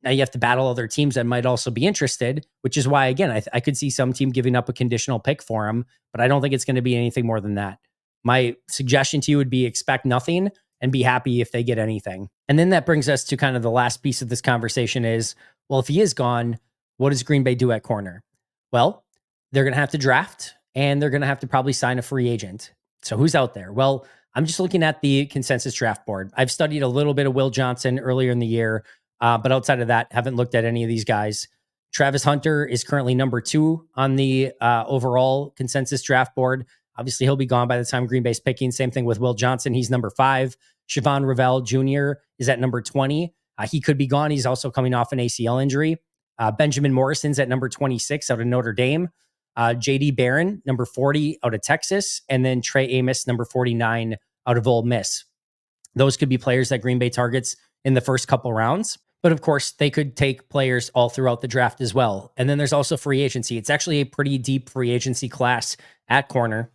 Now you have to battle other teams that might also be interested, which is why, again, I could see some team giving up a conditional pick for him, but I don't think it's going to be anything more than that. My suggestion to you would be expect nothing and be happy if they get anything. And then that brings us to kind of the last piece of this conversation is, well, if he is gone, what does Green Bay do at corner? Well, they're going to have to draft, and they're going to have to probably sign a free agent. So who's out there? Well, I'm just looking at the consensus draft board. I've studied a little bit of Will Johnson earlier in the year, but outside of that, haven't looked at any of these guys. Travis Hunter is currently number 2 on the overall consensus draft board. Obviously, he'll be gone by the time Green Bay's picking. Same thing with Will Johnson. He's number 5. Siobhan Ravel Jr. is at number 20. He could be gone. He's also coming off an ACL injury. Benjamin Morrison's at number 26 out of Notre Dame. JD Barron, number 40 out of Texas. And then Trey Amos, number 49 out of Ole Miss. Those could be players that Green Bay targets in the first couple rounds. But of course, they could take players all throughout the draft as well. And then there's also free agency. It's actually a pretty deep free agency class at corner.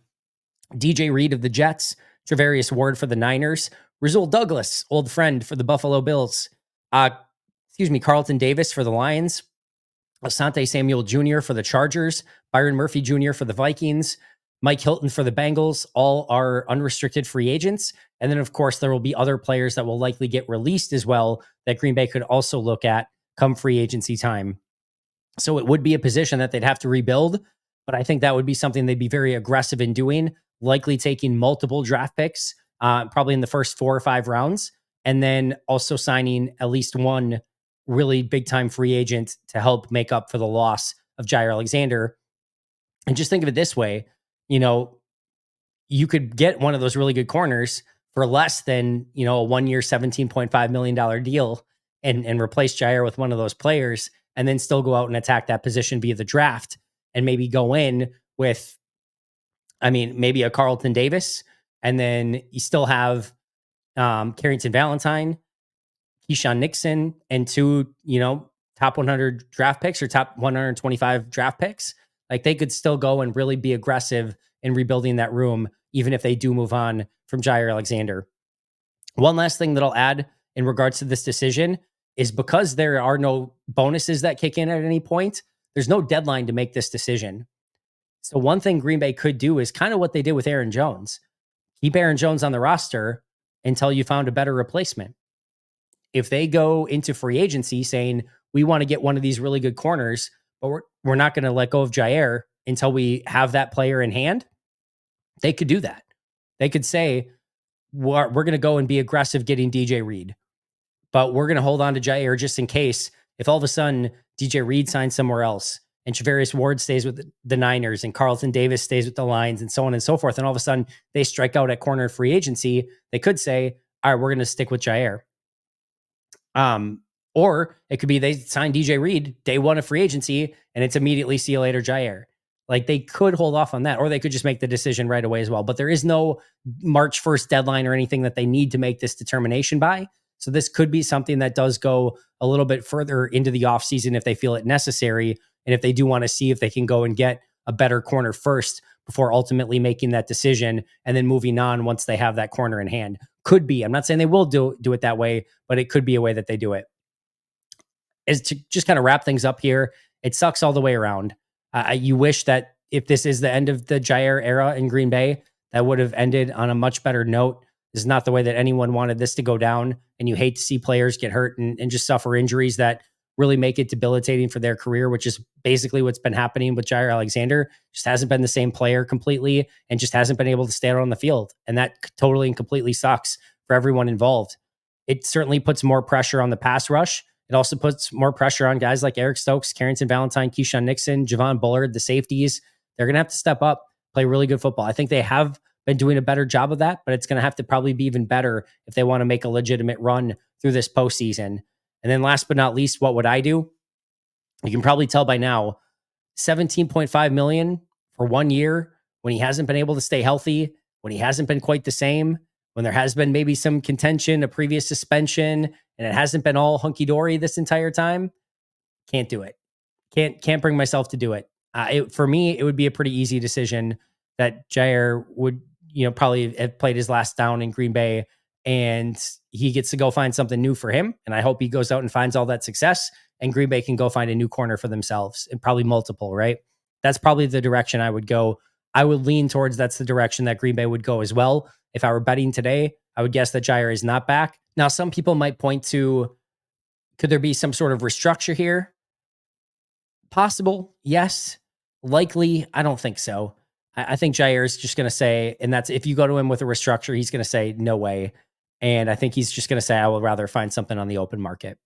DJ Reed of the Jets, Travarius Ward for the Niners, Rasul Douglas, old friend for the Buffalo Bills, Carlton Davis for the Lions, Asante Samuel Jr. for the Chargers, Byron Murphy Jr. for the Vikings, Mike Hilton for the Bengals, all are unrestricted free agents. And then, of course, there will be other players that will likely get released as well that Green Bay could also look at come free agency time. So it would be a position that they'd have to rebuild, but I think that would be something they'd be very aggressive in doing, likely taking multiple draft picks, probably in the first 4 or 5 rounds, and then also signing at least one really big-time free agent to help make up for the loss of Jaire Alexander. And just think of it this way, you could get one of those really good corners for less than, a 1 year, $17.5 million deal and replace Jaire with one of those players, and then still go out and attack that position via the draft and maybe go in with, maybe a Carlton Davis, and then you still have Carrington Valentine, Keyshawn Nixon, and 2, top 100 draft picks or top 125 draft picks. Like they could still go and really be aggressive in rebuilding that room, even if they do move on from Jaire Alexander. One last thing that I'll add in regards to this decision is because there are no bonuses that kick in at any point, there's no deadline to make this decision. So one thing Green Bay could do is kind of what they did with Aaron Jones. Keep Aaron Jones on the roster until you found a better replacement. If they go into free agency saying, we want to get one of these really good corners, but we're not going to let go of Jaire until we have that player in hand, they could do that. They could say, we're going to go and be aggressive getting DJ Reed, but we're going to hold on to Jaire just in case if all of a sudden DJ Reed signs somewhere else and Travarius Ward stays with the Niners and Carlton Davis stays with the Lions and so on and so forth, and all of a sudden they strike out at corner free agency, they could say, all right, we're going to stick with Jaire. Or it could be they sign DJ Reed day 1 of free agency and it's immediately see you later, Jaire. Like they could hold off on that, or they could just make the decision right away as well. But there is no March 1st deadline or anything that they need to make this determination by. So this could be something that does go a little bit further into the offseason if they feel it necessary. And if they do want to see if they can go and get a better corner first before ultimately making that decision and then moving on once they have that corner in hand. Could be. I'm not saying they will do it that way, but it could be a way that they do it. Is to just kind of wrap things up here. It sucks all the way around. You wish that if this is the end of the Jaire era in Green Bay, that would have ended on a much better note. This is not the way that anyone wanted this to go down. And you hate to see players get hurt and just suffer injuries that really make it debilitating for their career, which is basically what's been happening with Jaire Alexander. Just hasn't been the same player completely and just hasn't been able to stay out on the field. And that totally and completely sucks for everyone involved. It certainly puts more pressure on the pass rush. It also puts more pressure on guys like Eric Stokes, Carrington Valentine, Keyshawn Nixon, Javon Bullard, the safeties. They're going to have to step up, play really good football. I think they have been doing a better job of that, but it's going to have to probably be even better if they want to make a legitimate run through this postseason. And then last but not least, what would I do? You can probably tell by now, 17.5 million for 1 year when he hasn't been able to stay healthy, when he hasn't been quite the same, when there has been maybe some contention, a previous suspension, and it hasn't been all hunky-dory this entire time. Can't do it. Can't bring myself to do it. For me, it would be a pretty easy decision that Jaire would, probably have played his last down in Green Bay, and he gets to go find something new for him. And I hope he goes out and finds all that success, and Green Bay can go find a new corner for themselves, and probably multiple, right? That's probably the direction I would go. I would lean towards that's the direction that Green Bay would go as well. If I were betting today, I would guess that Jaire is not back. Now, some people might point to, could there be some sort of restructure here? Possible, yes. Likely, I don't think so. I think Jaire is just going to say, and that's if you go to him with a restructure, he's going to say, no way. And I think he's just going to say, I would rather find something on the open market.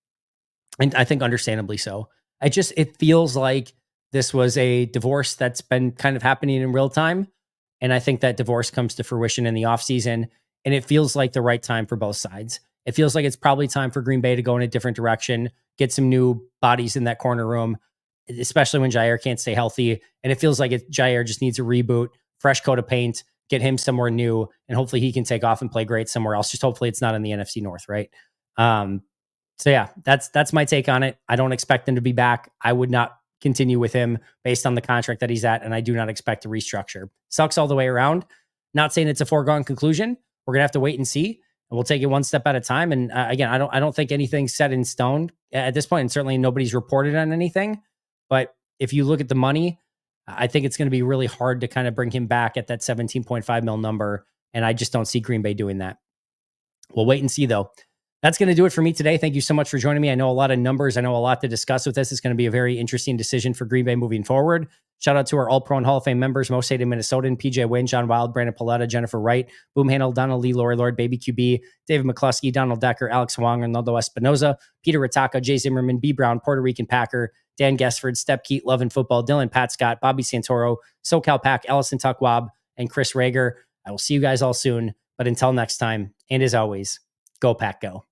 And I think understandably so. It feels like this was a divorce that's been kind of happening in real time. And I think that divorce comes to fruition in the offseason. And it feels like the right time for both sides. It feels like it's probably time for Green Bay to go in a different direction, get some new bodies in that corner room, especially when Jaire can't stay healthy. And it feels like Jaire just needs a reboot, fresh coat of paint, get him somewhere new, and hopefully he can take off and play great somewhere else. Just hopefully it's not in the NFC North, right? So yeah, that's my take on it. I don't expect him to be back. I would not continue with him based on the contract that he's at, and I do not expect a restructure. Sucks all the way around. Not saying it's a foregone conclusion. We're gonna have to wait and see, and we'll take it one step at a time. And again, I don't think anything's set in stone at this point, and certainly nobody's reported on anything. But if you look at the money, I think it's going to be really hard to kind of bring him back at that 17.5 mil number. And I just don't see Green Bay doing that. We'll wait and see, though. That's going to do it for me today. Thank you so much for joining me. I know a lot of numbers. I know a lot to discuss with this. It's going to be a very interesting decision for Green Bay moving forward. Shout out to our All-Pro and Hall of Fame members, Most Hated Minnesotan, PJ Wynn, John Wild, Brandon Paletta, Jennifer Wright, Boom Handle, Donald Lee, Lori Lord, Baby QB, David McCluskey, Donald Decker, Alex Wong, Ronaldo Espinoza, Peter Ritaka, Jay Zimmerman, B. Brown, Puerto Rican Packer, Dan Guessford, Step Keat, Love and Football, Dylan Pat Scott, Bobby Santoro, SoCal Pack, Allison Tuckwab, and Chris Rager. I will see you guys all soon. But until next time, and as always, go Pack Go.